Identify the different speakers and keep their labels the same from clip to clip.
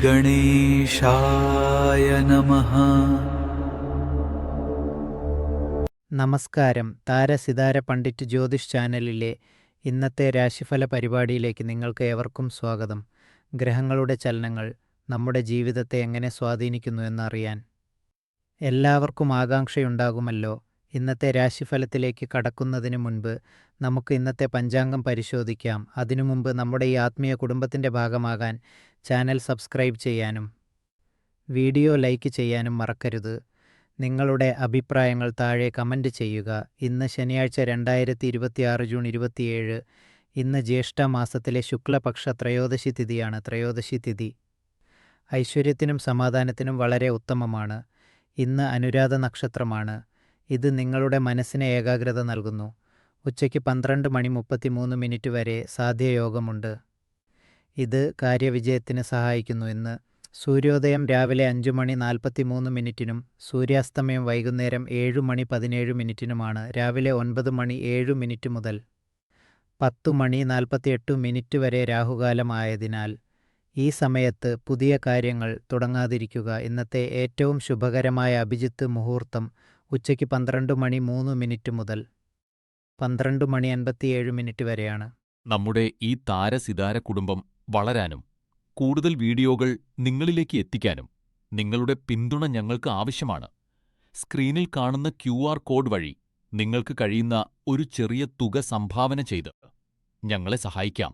Speaker 1: ഗണേശായ നമഃ.
Speaker 2: നമസ്കാരം. താരസിതാര പണ്ഡിറ്റ് ജ്യോതിഷ് ചാനലിലെ ഇന്നത്തെ രാശിഫല പരിപാടിയിലേക്ക് നിങ്ങൾക്ക് ഏവർക്കും സ്വാഗതം. ഗ്രഹങ്ങളുടെ ചലനങ്ങൾ നമ്മുടെ ജീവിതത്തെ എങ്ങനെ സ്വാധീനിക്കുന്നു എന്നറിയാൻ എല്ലാവർക്കും ആകാംക്ഷയുണ്ടാകുമല്ലോ. ഇന്നത്തെ രാശിഫലത്തിലേക്ക് കടക്കുന്നതിന് മുൻപ് നമുക്ക് ഇന്നത്തെ പഞ്ചാംഗം പരിശോധിക്കാം. അതിനു മുമ്പ് നമ്മുടെ ഈ ആത്മീയ കുടുംബത്തിൻ്റെ ഭാഗമാകാൻ ചാനൽ സബ്സ്ക്രൈബ് ചെയ്യാനും വീഡിയോ ലൈക്ക് ചെയ്യാനും മറക്കരുത്. നിങ്ങളുടെ അഭിപ്രായങ്ങൾ താഴെ കമൻ്റ് ചെയ്യുക. ഇന്ന് ശനിയാഴ്ച 2026 ജൂൺ 27. ഇന്ന് ജ്യേഷ്ഠ മാസത്തിലെ ശുക്ലപക്ഷ ത്രയോദശി തിഥിയാണ്. ത്രയോദശി തിഥി ഐശ്വര്യത്തിനും സമാധാനത്തിനും വളരെ ഉത്തമമാണ്. ഇന്ന് അനുരാധ നക്ഷത്രമാണ്. ഇത് നിങ്ങളുടെ മനസ്സിന് ഏകാഗ്രത നൽകുന്നു. ഉച്ചയ്ക്ക് 12:33 വരെ സാധ്യയോഗമുണ്ട്. ഇത് കാര്യവിജയത്തിന് സഹായിക്കുന്നു. ഇന്ന് സൂര്യോദയം രാവിലെ 5:43 സൂര്യാസ്തമയം വൈകുന്നേരം 7:17 രാവിലെ 9:07 മുതൽ 10:48 വരെ രാഹുകാലം ആയതിനാൽ ഈ സമയത്ത് പുതിയ കാര്യങ്ങൾ തുടങ്ങാതിരിക്കുക. ഇന്നത്തെ ഏറ്റവും ശുഭകരമായ അഭിജിത്ത് മുഹൂർത്തം ഉച്ചയ്ക്ക് 12:03 മുതൽ 12:57 വരെയാണ്.
Speaker 3: നമ്മുടെ ഈ താരസിതാര കുടുംബം വളരാനും കൂടുതൽ വീഡിയോകൾ നിങ്ങളിലേക്ക് എത്തിക്കാനും നിങ്ങളുടെ പിന്തുണ ഞങ്ങൾക്ക് ആവശ്യമാണ്. സ്ക്രീനിൽ കാണുന്ന QR കോഡ് വഴി നിങ്ങൾക്ക് കഴിയുന്ന ഒരു ചെറിയ തുക സംഭാവന ചെയ്ത് ഞങ്ങളെ സഹായിക്കാം.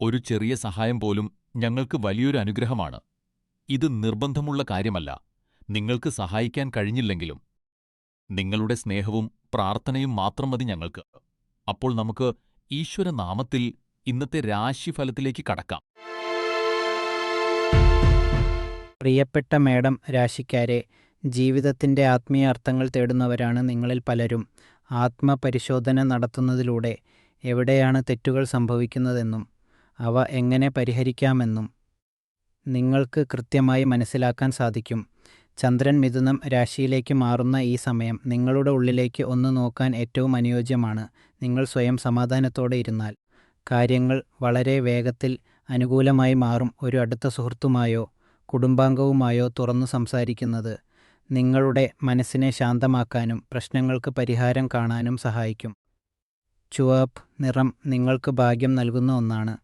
Speaker 3: ഒരു ചെറിയ സഹായം പോലും ഞങ്ങൾക്ക് വലിയൊരു അനുഗ്രഹമാണ്. ഇത് നിർബന്ധമുള്ള കാര്യമല്ല. നിങ്ങൾക്ക് സഹായിക്കാൻ കഴിഞ്ഞില്ലെങ്കിലും നിങ്ങളുടെ സ്നേഹവും പ്രാർത്ഥനയും മാത്രം മതി ഞങ്ങൾക്ക്. അപ്പോൾ നമുക്ക് ഈശ്വരനാമത്തിൽ ഇന്നത്തെ രാശിഫലത്തിലേക്ക് കടക്കാം.
Speaker 2: പ്രിയപ്പെട്ട മേഡം രാശിക്കാരെ, ജീവിതത്തിൻ്റെ ആത്മീയ അർത്ഥങ്ങൾ തേടുന്നവരാണ് നിങ്ങളിൽ പലരും. ആത്മപരിശോധന നടത്തുന്നതിലൂടെ എവിടെയാണ് തെറ്റുകൾ സംഭവിക്കുന്നതെന്നും അവ എങ്ങനെ പരിഹരിക്കാമെന്നും നിങ്ങൾക്ക് കൃത്യമായി മനസ്സിലാക്കാൻ സാധിക്കും. ചന്ദ്രൻ മിഥുനം രാശിയിലേക്ക് മാറുന്ന ഈ സമയം നിങ്ങളുടെ ഉള്ളിലേക്ക് ഒന്ന് നോക്കാൻ ഏറ്റവും അനുയോജ്യമാണ്. നിങ്ങൾ സ്വയം സമാധാനത്തോടെ ഇരുന്നാൽ കാര്യങ്ങൾ വളരെ വേഗത്തിൽ അനുകൂലമായി മാറും. ഒരു അടുത്ത സുഹൃത്തുമായോ കുടുംബാംഗവുമായോ തുറന്നു സംസാരിക്കുന്നത് നിങ്ങളുടെ മനസ്സിനെ ശാന്തമാക്കാനും പ്രശ്നങ്ങൾക്ക് പരിഹാരം കാണാനും സഹായിക്കും. ചുവപ്പ് നിറം നിങ്ങൾക്ക് ഭാഗ്യം നൽകുന്ന ഒന്നാണ്.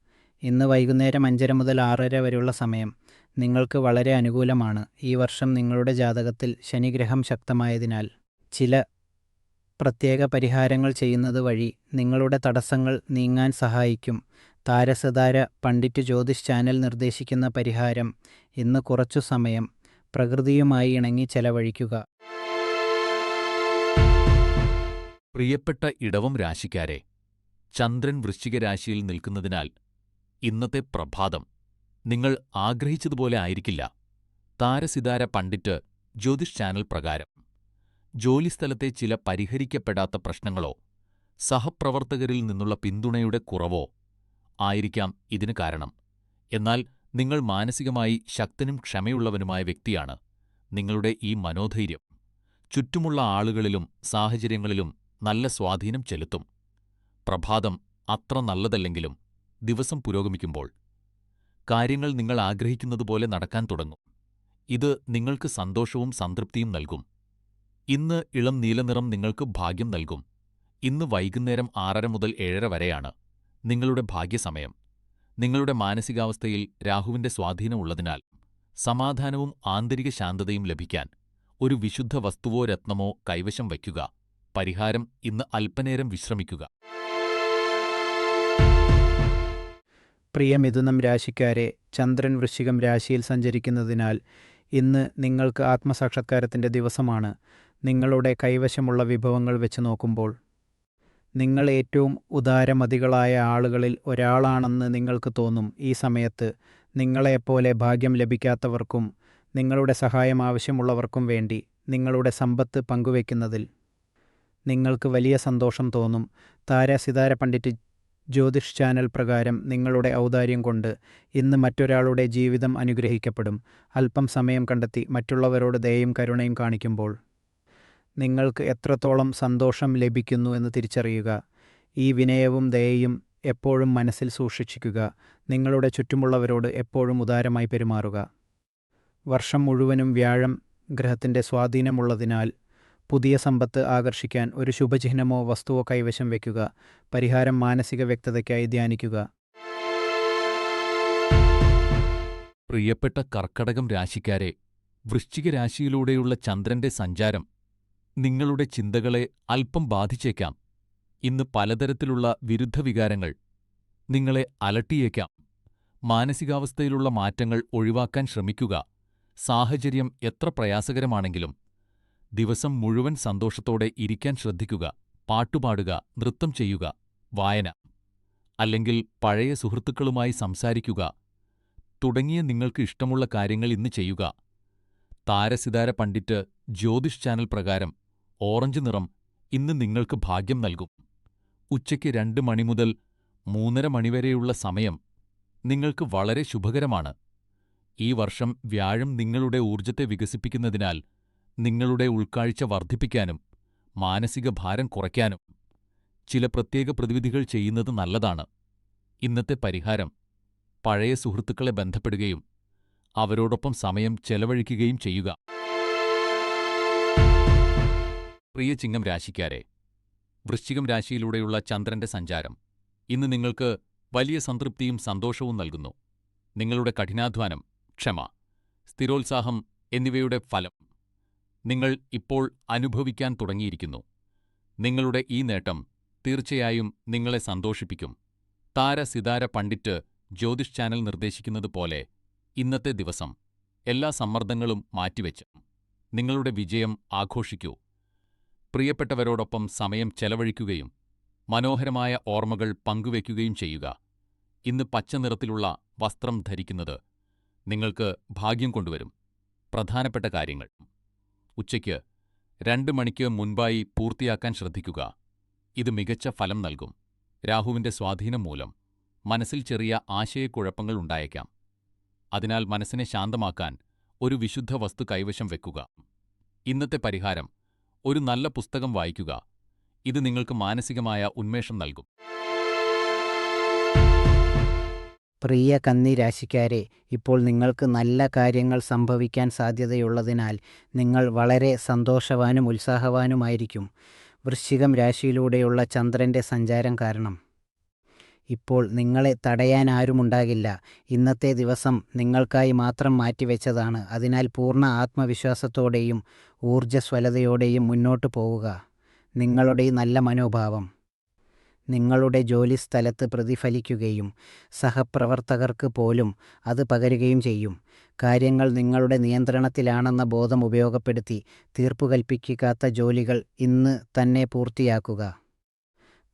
Speaker 2: ഇന്ന് വൈകുന്നേരം 5:30 മുതൽ 6:30 വരെയുള്ള സമയം നിങ്ങൾക്ക് വളരെ അനുകൂലമാണ്. ഈ വർഷം നിങ്ങളുടെ ജാതകത്തിൽ ശനിഗ്രഹം ശക്തമായതിനാൽ ചില പ്രത്യേക പരിഹാരങ്ങൾ ചെയ്യുന്നത് വഴി നിങ്ങളുടെ തടസ്സങ്ങൾ നീങ്ങാൻ സഹായിക്കും. താരസിതാര പണ്ഡിറ്റ് ജ്യോതിഷ് ചാനൽ നിർദ്ദേശിക്കുന്ന പരിഹാരം: ഇന്ന് കുറച്ചു സമയം പ്രകൃതിയുമായി ഇണങ്ങി ചെലവഴിക്കുക.
Speaker 3: പ്രിയപ്പെട്ട ഇടവം രാശിക്കാരെ, ചന്ദ്രൻ വൃശ്ചിക രാശിയിൽ നിൽക്കുന്നതിനാൽ ഇന്നത്തെ പ്രഭാതം നിങ്ങൾ ആഗ്രഹിച്ചതുപോലെ ആയിരിക്കില്ല. താരസിതാര പണ്ഡിറ്റ് ജ്യോതിഷ് ചാനൽ പ്രകാരം ജോലിസ്ഥലത്തെ ചില പരിഹരിക്കപ്പെടാത്ത പ്രശ്നങ്ങളോ സഹപ്രവർത്തകരിൽ നിന്നുള്ള പിന്തുണയുടെ കുറവോ ആയിരിക്കാം ഇതിന് കാരണം. എന്നാൽ നിങ്ങൾ മാനസികമായി ശക്തനും ക്ഷമയുള്ളവനുമായ വ്യക്തിയാണ്. നിങ്ങളുടെ ഈ മനോധൈര്യം ചുറ്റുമുള്ള ആളുകളിലും സാഹചര്യങ്ങളിലും നല്ല സ്വാധീനം ചെലുത്തും. പ്രഭാതം അത്ര നല്ലതല്ലെങ്കിലും ദിവസം പുരോഗമിക്കുമ്പോൾ കാര്യങ്ങൾ നിങ്ങൾ ആഗ്രഹിക്കുന്നതുപോലെ നടക്കാൻ തുടങ്ങും. ഇത് നിങ്ങൾക്ക് സന്തോഷവും സംതൃപ്തിയും നൽകും. ഇന്ന് ഇളം നീലനിറം നിങ്ങൾക്ക് ഭാഗ്യം നൽകും. ഇന്ന് വൈകുന്നേരം 6:30 മുതൽ 7:30 വരെയാണ് നിങ്ങളുടെ ഭാഗ്യസമയം. നിങ്ങളുടെ മാനസികാവസ്ഥയിൽ രാഹുവിന്റെ സ്വാധീനം ഉള്ളതിനാൽ സമാധാനവും ആന്തരിക ശാന്തതയും ലഭിക്കാൻ ഒരു വിശുദ്ധ വസ്തുവോ രത്നമോ കൈവശം വയ്ക്കുക. പരിഹാരം: ഇന്ന് അല്പനേരം വിശ്രമിക്കുക.
Speaker 2: പ്രിയ മിഥുനം രാശിക്കാരെ, ചന്ദ്രൻ വൃശ്ചികം രാശിയിൽ സഞ്ചരിക്കുന്നതിനാൽ ഇന്ന് നിങ്ങൾക്ക് ആത്മസാക്ഷാത്കാരത്തിൻ്റെ ദിവസമാണ്. നിങ്ങളുടെ കൈവശമുള്ള വിഭവങ്ങൾ വെച്ച് നോക്കുമ്പോൾ നിങ്ങൾ ഏറ്റവും ഉദാരമതികളായ ആളുകളിൽ ഒരാളാണെന്ന് നിങ്ങൾക്ക് തോന്നും. ഈ സമയത്ത് നിങ്ങളെപ്പോലെ ഭാഗ്യം ലഭിക്കാത്തവർക്കും നിങ്ങളുടെ സഹായം ആവശ്യമുള്ളവർക്കും വേണ്ടി നിങ്ങളുടെ സമ്പത്ത് പങ്കുവയ്ക്കുന്നതിൽ നിങ്ങൾക്ക് വലിയ സന്തോഷം തോന്നും. താരസിതാര പണ്ഡിറ്റ് ജ്യോതിഷ് ചാനൽ പ്രകാരം നിങ്ങളുടെ ഔദാര്യം കൊണ്ട് ഇന്ന് മറ്റൊരാളുടെ ജീവിതം അനുഗ്രഹിക്കപ്പെടും. അല്പം സമയം കണ്ടെത്തി മറ്റുള്ളവരോട് ദയയും കരുണയും കാണിക്കുമ്പോൾ നിങ്ങൾക്ക് എത്രത്തോളം സന്തോഷം ലഭിക്കുന്നു എന്ന് തിരിച്ചറിയുക. ഈ വിനയവും ദയയും എപ്പോഴും മനസ്സിൽ സൂക്ഷിക്കുക. നിങ്ങളുടെ ചുറ്റുമുള്ളവരോട് എപ്പോഴും ഉദാരമായി പെരുമാറുക. വർഷം മുഴുവനും വ്യാഴം ഗ്രഹത്തിൻ്റെ സ്വാധീനമുള്ളതിനാൽ പുതിയ സമ്പത്ത് ആകർഷിക്കാൻ ഒരു ശുഭചിഹ്നമോ വസ്തുവോ കൈവശം വയ്ക്കുക. പരിഹാരം മാനസിക വ്യക്തതയ്ക്കായി ധ്യാനിക്കുക.
Speaker 3: പ്രിയപ്പെട്ട കർക്കടകം രാശിക്കാരെ, വൃശ്ചിക രാശിയിലൂടെയുള്ള ചന്ദ്രന്റെ സഞ്ചാരം നിങ്ങളുടെ ചിന്തകളെ അല്പം ബാധിച്ചേക്കാം. ഇന്ന് പലതരത്തിലുള്ള വിരുദ്ധ വികാരങ്ങൾ നിങ്ങളെ അലട്ടിയേക്കാം. മാനസികാവസ്ഥയിലുള്ള മാറ്റങ്ങൾ ഒഴിവാക്കാൻ ശ്രമിക്കുക. സാഹചര്യം എത്ര പ്രയാസകരമാണെങ്കിലും ദിവസം മുഴുവൻ സന്തോഷത്തോടെ ഇരിക്കാൻ ശ്രദ്ധിക്കുക. പാട്ടുപാടുക, നൃത്തം ചെയ്യുക, വായന, അല്ലെങ്കിൽ പഴയ സുഹൃത്തുക്കളുമായി സംസാരിക്കുക തുടങ്ങിയ നിങ്ങൾക്ക് ഇഷ്ടമുള്ള കാര്യങ്ങൾ ഇന്ന് ചെയ്യുക. താരസിതാര പണ്ഡിറ്റ് ജ്യോതിഷ് ചാനൽ പ്രകാരം ഓറഞ്ച് നിറം ഇന്ന് നിങ്ങൾക്ക് ഭാഗ്യം നൽകും. ഉച്ചയ്ക്ക് 2 മണി മുതൽ 3:30 മണിവരെയുള്ള സമയം നിങ്ങൾക്ക് വളരെ ശുഭകരമാണ്. ഈ വർഷം വ്യാഴം നിങ്ങളുടെ ഊർജത്തെ വികസിപ്പിക്കുന്നതിനാൽ നിങ്ങളുടെ ഉൾക്കാഴ്ച വർദ്ധിപ്പിക്കാനും മാനസിക ഭാരം കുറയ്ക്കാനും ചില പ്രത്യേക പ്രതിവിധികൾ ചെയ്യുന്നത് നല്ലതാണ്. ഇന്നത്തെ പരിഹാരം: പഴയ സുഹൃത്തുക്കളെ ബന്ധപ്പെടുകയും അവരോടൊപ്പം സമയം ചെലവഴിക്കുകയും ചെയ്യുക. പ്രിയ ചിങ്ങം രാശിക്കാരെ, വൃശ്ചികം രാശിയിലൂടെയുള്ള ചന്ദ്രന്റെ സഞ്ചാരം ഇന്ന് നിങ്ങൾക്ക് വലിയ സംതൃപ്തിയും സന്തോഷവും നൽകുന്നു. നിങ്ങളുടെ കഠിനാധ്വാനം, ക്ഷമ, സ്ഥിരോത്സാഹം എന്നിവയുടെ ഫലം നിങ്ങൾ ഇപ്പോൾ അനുഭവിക്കാൻ തുടങ്ങിയിരിക്കുന്നു. നിങ്ങളുടെ ഈ നേട്ടം തീർച്ചയായും നിങ്ങളെ സന്തോഷിപ്പിക്കും. താരസിതാര പണ്ഡിറ്റ് ജ്യോതിഷ് ചാനൽ നിർദ്ദേശിക്കുന്നത് പോലെ ഇന്നത്തെ ദിവസം എല്ലാ സമ്മർദ്ദങ്ങളും മാറ്റിവെച്ച് നിങ്ങളുടെ വിജയം ആഘോഷിക്കൂ. പ്രിയപ്പെട്ടവരോടൊപ്പം സമയം ചെലവഴിക്കുകയും മനോഹരമായ ഓർമ്മകൾ പങ്കുവയ്ക്കുകയും ചെയ്യുക. ഇന്ന് പച്ച നിറത്തിലുള്ള വസ്ത്രം ധരിക്കുന്നത് നിങ്ങൾക്ക് ഭാഗ്യം കൊണ്ടുവരും. പ്രധാനപ്പെട്ട കാര്യങ്ങൾ: ഉച്ചയ്ക്ക് 2 മണിക്ക് മുൻപായി പൂർത്തിയാക്കാൻ ശ്രദ്ധിക്കുക. ഇത് മികച്ച ഫലം നൽകും. രാഹുവിന്റെ സ്വാധീനം മൂലം മനസ്സിൽ ചെറിയ ആശയക്കുഴപ്പങ്ങൾ ഉണ്ടായേക്കാം. അതിനാൽ മനസ്സിനെ ശാന്തമാക്കാൻ ഒരു വിശുദ്ധ വസ്തു കൈവശം വെക്കുക. ഇന്നത്തെ പരിഹാരം: ഒരു നല്ല പുസ്തകം വായിക്കുക. ഇത് നിങ്ങൾക്ക് മാനസികമായ ഉന്മേഷം നൽകും.
Speaker 2: പ്രിയ കന്നി രാശിക്കാരെ, ഇപ്പോൾ നിങ്ങൾക്ക് നല്ല കാര്യങ്ങൾ സംഭവിക്കാൻ സാധ്യതയുള്ളതിനാൽ നിങ്ങൾ വളരെ സന്തോഷവാനും ഉത്സാഹവാനുമായിരിക്കും. വൃശ്ചികം രാശിയിലൂടെയുള്ള ചന്ദ്രൻ്റെ സഞ്ചാരം കാരണം ഇപ്പോൾ നിങ്ങളെ തടയാൻ ആരുമുണ്ടാകില്ല. ഇന്നത്തെ ദിവസം നിങ്ങൾക്കായി മാത്രം മാറ്റിവെച്ചതാണ്. അതിനാൽ പൂർണ്ണ ആത്മവിശ്വാസത്തോടെയും ഊർജ്ജസ്വലതയോടെയും മുന്നോട്ടു പോവുക. നിങ്ങളുടെ നല്ല മനോഭാവം നിങ്ങളുടെ ജോലിസ്ഥലത്ത് പ്രതിഫലിക്കുകയും സഹപ്രവർത്തകർക്ക് പോലും അത് പകരുകയും ചെയ്യും. കാര്യങ്ങൾ നിങ്ങളുടെ നിയന്ത്രണത്തിലാണെന്ന ബോധം ഉപയോഗപ്പെടുത്തി തീർപ്പുകൽപ്പിക്കാത്ത ജോലികൾ ഇന്ന് തന്നെ പൂർത്തിയാക്കുക.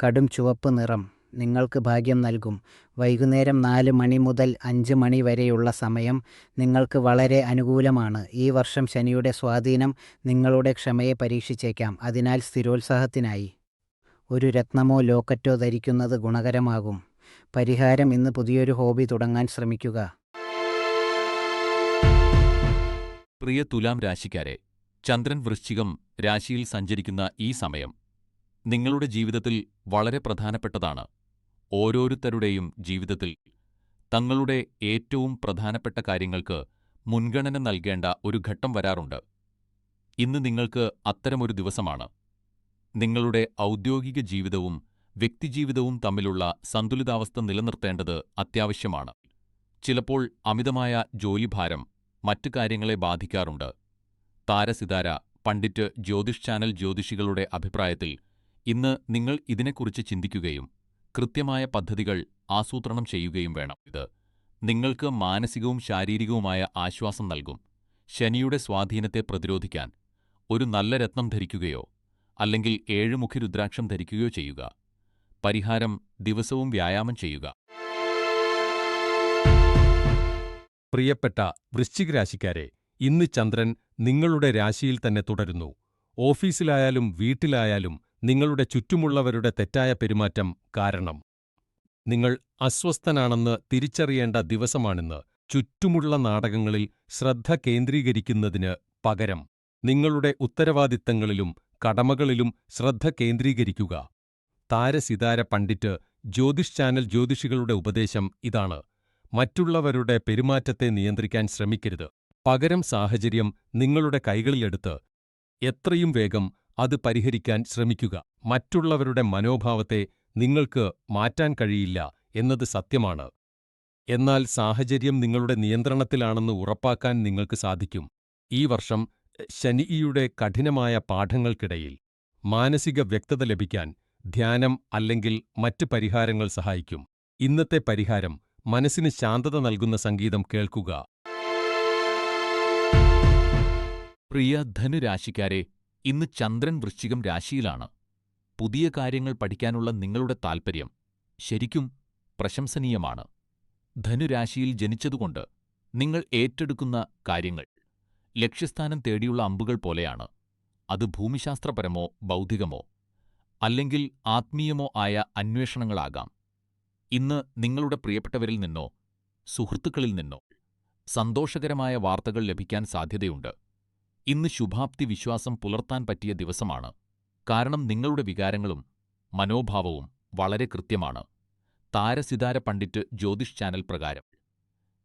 Speaker 2: കടും ചുവപ്പ് നിറം നിങ്ങൾക്ക് ഭാഗ്യം നൽകും. വൈകുന്നേരം 4 മണി മുതൽ 5 മണി വരെയുള്ള സമയം നിങ്ങൾക്ക് വളരെ അനുകൂലമാണ്. ഈ വർഷം ശനിയുടെ സ്വാധീനം നിങ്ങളുടെ ക്ഷമയെ പരീക്ഷിച്ചേക്കാം. അതിനാൽ സ്ഥിരോത്സാഹത്തിനായി ഒരു രത്നമോ ലോക്കറ്റോ ധരിക്കുന്നത് ഗുണകരമാകും. പരിഹാരം: ഇന്ന് പുതിയൊരു ഹോബി തുടങ്ങാൻ ശ്രമിക്കുക.
Speaker 3: പ്രിയ തുലാം രാശിക്കാരെ, ചന്ദ്രൻ വൃശ്ചികം രാശിയിൽ സഞ്ചരിക്കുന്ന ഈ സമയം നിങ്ങളുടെ ജീവിതത്തിൽ വളരെ പ്രധാനപ്പെട്ടതാണ്. ഓരോരുത്തരുടെയും ജീവിതത്തിൽ തങ്ങളുടെ ഏറ്റവും പ്രധാനപ്പെട്ട കാര്യങ്ങൾക്ക് മുൻഗണന നൽകേണ്ട ഒരു ഘട്ടം വരാറുണ്ട്. ഇന്ന് നിങ്ങൾക്ക് അത്തരമൊരു ദിവസമാണ്. നിങ്ങളുടെ ഔദ്യോഗിക ജീവിതവും വ്യക്തിജീവിതവും തമ്മിലുള്ള സന്തുലിതാവസ്ഥ നിലനിർത്തേണ്ടത് അത്യാവശ്യമാണ്. ചിലപ്പോൾ അമിതമായ ജോലിഭാരം മറ്റു കാര്യങ്ങളെ ബാധിക്കാറുണ്ട്. താരസിതാര പണ്ഡിറ്റ് ജ്യോതിഷ് ചാനൽ ജ്യോതിഷികളുടെ അഭിപ്രായത്തിൽ ഇന്ന് നിങ്ങൾ ഇതിനെക്കുറിച്ച് ചിന്തിക്കുകയും കൃത്യമായ പദ്ധതികൾ ആസൂത്രണം ചെയ്യുകയും വേണം. ഇത് നിങ്ങൾക്ക് മാനസികവും ശാരീരികവുമായ ആശ്വാസം നൽകും. ശനിയുടെ സ്വാധീനത്തെ പ്രതിരോധിക്കാൻ ഒരു നല്ല രത്നം ധരിക്കുകയോ അല്ലെങ്കിൽ 7 മുഖി രുദ്രാക്ഷം ധരിക്കുകയോ ചെയ്യുക. പരിഹാരം: ദിവസവും വ്യായാമം ചെയ്യുക.
Speaker 4: പ്രിയപ്പെട്ട വൃശ്ചിക രാശിക്കാരെ, ഇന്ന് ചന്ദ്രൻ നിങ്ങളുടെ രാശിയിൽ തന്നെ തുടരുന്നു. ഓഫീസിലായാലും വീട്ടിലായാലും നിങ്ങളുടെ ചുറ്റുമുള്ളവരുടെ തെറ്റായ പെരുമാറ്റം കാരണം നിങ്ങൾ അസ്വസ്ഥനാണെന്ന് തിരിച്ചറിയേണ്ട ദിവസമാണിന്ന്. ചുറ്റുമുള്ള നാടകങ്ങളിൽ ശ്രദ്ധ കേന്ദ്രീകരിക്കുന്നതിന് പകരം നിങ്ങളുടെ ഉത്തരവാദിത്തങ്ങളിലും കടമകളിലും ശ്രദ്ധ കേന്ദ്രീകരിക്കുക. താരസിതാര പണ്ഡിറ്റ് ജ്യോതിഷ് ചാനൽ ജ്യോതിഷികളുടെ ഉപദേശം ഇതാണ്: മറ്റുള്ളവരുടെ പെരുമാറ്റത്തെ നിയന്ത്രിക്കാൻ ശ്രമിക്കരുത്. പകരം സാഹചര്യം നിങ്ങളുടെ കൈകളിലെടുത്ത് എത്രയും വേഗം അത് പരിഹരിക്കാൻ ശ്രമിക്കുക. മറ്റുള്ളവരുടെ മനോഭാവത്തെ നിങ്ങൾക്ക് മാറ്റാൻ കഴിയില്ല എന്നത് സത്യമാണ്. എന്നാൽ സാഹചര്യം നിങ്ങളുടെ നിയന്ത്രണത്തിലാണെന്ന് ഉറപ്പാക്കാൻ നിങ്ങൾക്ക് സാധിക്കും. ഈ വർഷം ശനിയുടെ കഠിനമായ പാഠങ്ങൾക്കിടയിൽ മാനസിക വ്യക്തത ലഭിക്കാൻ ധ്യാനം അല്ലെങ്കിൽ മറ്റ് പരിഹാരങ്ങൾ സഹായിക്കും. ഇന്നത്തെ പരിഹാരം: മനസ്സിന് ശാന്തത നൽകുന്ന സംഗീതം കേൾക്കുക.
Speaker 3: പ്രിയ ധനുരാശിക്കാരെ, ഇന്ന് ചന്ദ്രൻ വൃശ്ചികം രാശിയിലാണ്. പുതിയ കാര്യങ്ങൾ പഠിക്കാനുള്ള നിങ്ങളുടെ താൽപ്പര്യം ശരിക്കും പ്രശംസനീയമാണ്. ധനുരാശിയിൽ ജനിച്ചതുകൊണ്ട് നിങ്ങൾ ഏറ്റെടുക്കുന്ന കാര്യങ്ങൾ ലക്ഷ്യസ്ഥാനം തേടിയുള്ള അമ്പുകൾ പോലെയാണ്. അത് ഭൂമിശാസ്ത്രപരമോ ബൗദ്ധികമോ അല്ലെങ്കിൽ ആത്മീയമോ ആയ അന്വേഷണങ്ങളാകാം. ഇന്ന് നിങ്ങളുടെ പ്രിയപ്പെട്ടവരിൽ നിന്നോ സുഹൃത്തുക്കളിൽ നിന്നോ സന്തോഷകരമായ വാർത്തകൾ ലഭിക്കാൻ സാധ്യതയുണ്ട്. ഇന്ന് ശുഭാപ്തി വിശ്വാസം പുലർത്താൻ പറ്റിയ ദിവസമാണ്. കാരണം നിങ്ങളുടെ വികാരങ്ങളും മനോഭാവവും വളരെ കൃത്യമാണ്. താരസിതാര പണ്ഡിറ്റ് ജ്യോതിഷ് ചാനൽ പ്രകാരം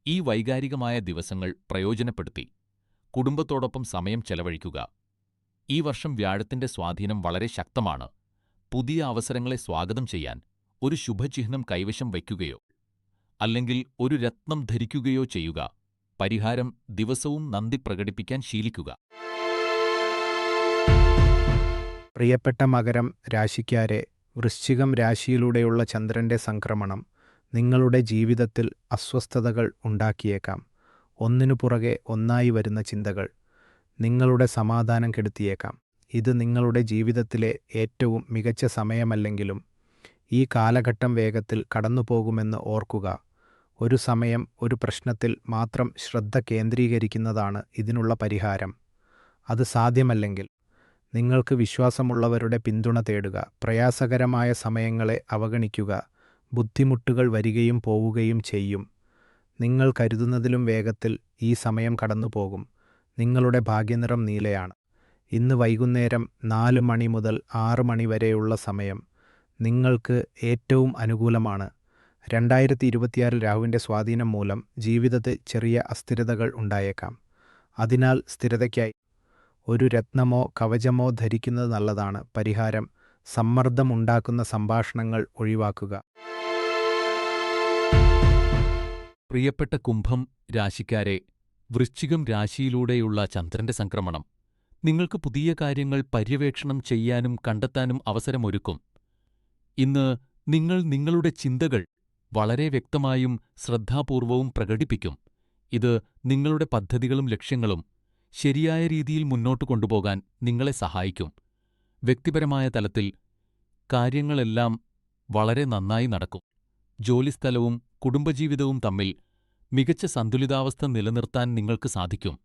Speaker 3: ഈ വൈകാരികമായ ദിവസങ്ങൾ പ്രയോജനപ്പെടുത്തി കുടുംബത്തോടൊപ്പം സമയം ചെലവഴിക്കുക. ഈ വർഷം വ്യാഴത്തിന്റെ സ്വാധീനം വളരെ ശക്തമാണ്. പുതിയ അവസരങ്ങളെ സ്വാഗതം ചെയ്യാൻ ഒരു ശുഭചിഹ്നം കൈവശം വയ്ക്കുകയോ അല്ലെങ്കിൽ ഒരു രത്നം ധരിക്കുകയോ ചെയ്യുക. പരിഹാരം: ദിവസവും നന്ദി പ്രകടിപ്പിക്കാൻ ശീലിക്കുക.
Speaker 2: പ്രിയപ്പെട്ട മകരം രാശിക്കാരെ, വൃശ്ചികം രാശിയിലൂടെയുള്ള ചന്ദ്രന്റെ സംക്രമണം നിങ്ങളുടെ ജീവിതത്തിൽ അസ്വസ്ഥതകൾ ഉണ്ടാക്കിയേക്കാം. ഒന്നിനു പുറകെ ഒന്നായി വരുന്ന ചിന്തകൾ നിങ്ങളുടെ സമാധാനം കെടുത്തിയേക്കാം. ഇത് നിങ്ങളുടെ ജീവിതത്തിലെ ഏറ്റവും മികച്ച സമയമല്ലെങ്കിലും ഈ കാലഘട്ടം വേഗത്തിൽ കടന്നുപോകുമെന്ന് ഓർക്കുക. ഒരു സമയം ഒരു പ്രശ്നത്തിൽ മാത്രം ശ്രദ്ധ കേന്ദ്രീകരിക്കുന്നതാണ് ഇതിനുള്ള പരിഹാരം. അത് സാധ്യമല്ലെങ്കിൽ നിങ്ങൾക്ക് വിശ്വാസമുള്ളവരുടെ പിന്തുണ തേടുക. പ്രയാസകരമായ സമയങ്ങളെ അവഗണിക്കുക. ബുദ്ധിമുട്ടുകൾ വരികയും പോവുകയും ചെയ്യും. നിങ്ങൾ കരുതുന്നതിലും വേഗത്തിൽ ഈ സമയം കടന്നുപോകും. നിങ്ങളുടെ ഭാഗ്യനിറം നീലയാണ്. ഇന്ന് വൈകുന്നേരം 4 മണി മുതൽ 6 മണി വരെയുള്ള സമയം നിങ്ങൾക്ക് ഏറ്റവും അനുകൂലമാണ്. 2026 രാഹുവിൻ്റെ സ്വാധീനം മൂലം ജീവിതത്തിൽ ചെറിയ അസ്ഥിരതകൾ ഉണ്ടായേക്കാം. അതിനാൽ സ്ഥിരതയ്ക്കായി ഒരു രത്നമോ കവചമോ ധരിക്കുന്നത് നല്ലതാണ്. പരിഹാരം: സമ്മർദ്ദമുണ്ടാക്കുന്ന സംഭാഷണങ്ങൾ ഒഴിവാക്കുക.
Speaker 3: പ്രിയപ്പെട്ട കുംഭം രാശിക്കാരെ, വൃശ്ചികം രാശിയിലൂടെയുള്ള ചന്ദ്രന്റെ സംക്രമണം നിങ്ങൾക്ക് പുതിയ കാര്യങ്ങൾ പര്യവേക്ഷണം ചെയ്യാനും കണ്ടെത്താനും അവസരമൊരുക്കും. ഇന്ന് നിങ്ങൾ നിങ്ങളുടെ ചിന്തകൾ വളരെ വ്യക്തമായും ശ്രദ്ധാപൂർവവും പ്രകടിപ്പിക്കും. ഇത് നിങ്ങളുടെ പദ്ധതികളും ലക്ഷ്യങ്ങളും ശരിയായ രീതിയിൽ മുന്നോട്ട് കൊണ്ടുപോകാൻ നിങ്ങളെ സഹായിക്കും. വ്യക്തിപരമായ തലത്തിൽ കാര്യങ്ങളെല്ലാം വളരെ നന്നായി നടക്കും. ജോലിസ്ഥലവും കുടുംബജീവിതവും തമ്മിൽ മികച്ച സന്തുലിതാവസ്ഥ നിലനിർത്താൻ നിങ്ങൾക്ക് സാധിക്കും.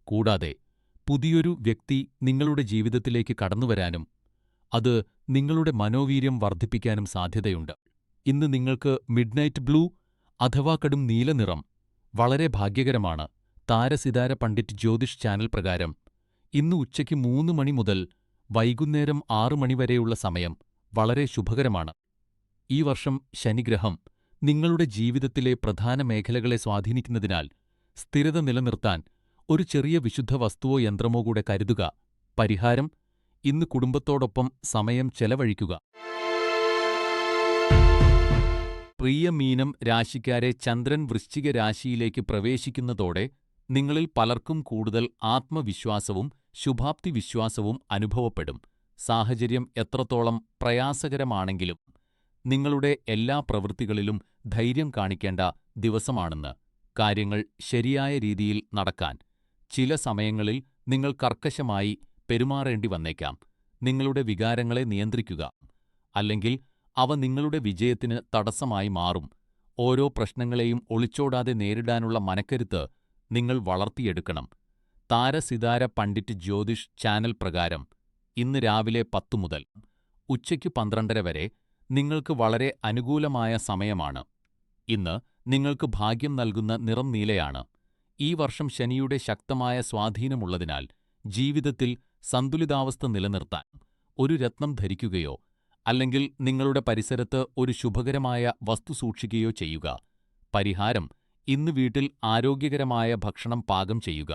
Speaker 3: കൂടാതെ പുതിയൊരു വ്യക്തി നിങ്ങളുടെ ജീവിതത്തിലേക്ക് കടന്നുവരാനും അത് നിങ്ങളുടെ മനോവീര്യം വർദ്ധിപ്പിക്കാനും സാധ്യതയുണ്ട്. ഇന്ന് നിങ്ങൾക്ക് മിഡ്നൈറ്റ് ബ്ലൂ അഥവാ കടും നീല നിറം വളരെ ഭാഗ്യകരമാണ്. താരസിതാര പണ്ഡിറ്റ് ജ്യോതിഷ് ചാനൽ പ്രകാരം ഇന്ന് ഉച്ചയ്ക്ക് 3 മണി മുതൽ വൈകുന്നേരം 6 മണി വരെയുള്ള സമയം വളരെ ശുഭകരമാണ്. ഈ വർഷം ശനിഗ്രഹം നിങ്ങളുടെ ജീവിതത്തിലെ പ്രധാന മേഖലകളെ സ്വാധീനിക്കുന്നതിനാൽ സ്ഥിരത നിലനിർത്താൻ ഒരു ചെറിയ വിശുദ്ധ വസ്തുവോ യന്ത്രമോ കൂടെ കരുതുക. പരിഹാരം: ഇന്ന് കുടുംബത്തോടൊപ്പം സമയം ചെലവഴിക്കുക. പ്രിയ മീനം രാശിക്കാരെ, ചന്ദ്രൻ വൃശ്ചിക രാശിയിലേക്ക് പ്രവേശിക്കുന്നതോടെ നിങ്ങളിൽ പലർക്കും കൂടുതൽ ആത്മവിശ്വാസവും ശുഭാപ്തി വിശ്വാസവും അനുഭവപ്പെടും. സാഹചര്യം എത്രത്തോളം പ്രയാസകരമാണെങ്കിലും നിങ്ങളുടെ എല്ലാ പ്രവൃത്തികളിലും ധൈര്യം കാണിക്കേണ്ട ദിവസമാണെന്ന്. കാര്യങ്ങൾ ശരിയായ രീതിയിൽ നടക്കാൻ ചില സമയങ്ങളിൽ നിങ്ങൾ കർക്കശമായി പെരുമാറേണ്ടി വന്നേക്കാം. നിങ്ങളുടെ വികാരങ്ങളെ നിയന്ത്രിക്കുക, അല്ലെങ്കിൽ അവ നിങ്ങളുടെ വിജയത്തിന് തടസ്സമായി മാറും. ഓരോ പ്രശ്നങ്ങളെയും ഒളിച്ചോടാതെ നേരിടാനുള്ള മനക്കരുത്ത് നിങ്ങൾ വളർത്തിയെടുക്കണം. താരസിതാര പണ്ഡിറ്റ് ജ്യോതിഷ് ചാനൽ പ്രകാരം ഇന്ന് രാവിലെ 10 മുതൽ ഉച്ചയ്ക്ക് 12:30 വരെ നിങ്ങൾക്ക് വളരെ അനുകൂലമായ സമയമാണ്. ഇന്ന് നിങ്ങൾക്ക് ഭാഗ്യം നൽകുന്ന നിറം നീലയാണ്. ഈ വർഷം ശനിയുടെ ശക്തമായ സ്വാധീനമുള്ളതിനാൽ ജീവിതത്തിൽ സന്തുലിതാവസ്ഥ നിലനിർത്താൻ ഒരു രത്നം ധരിക്കുകയോ അല്ലെങ്കിൽ നിങ്ങളുടെ പരിസരത്ത് ഒരു ശുഭകരമായ വസ്തു സൂക്ഷിക്കുകയോ ചെയ്യുക. പരിഹാരം: ഇന്ന് വീട്ടിൽ ആരോഗ്യകരമായ ഭക്ഷണം പാകം ചെയ്യുക.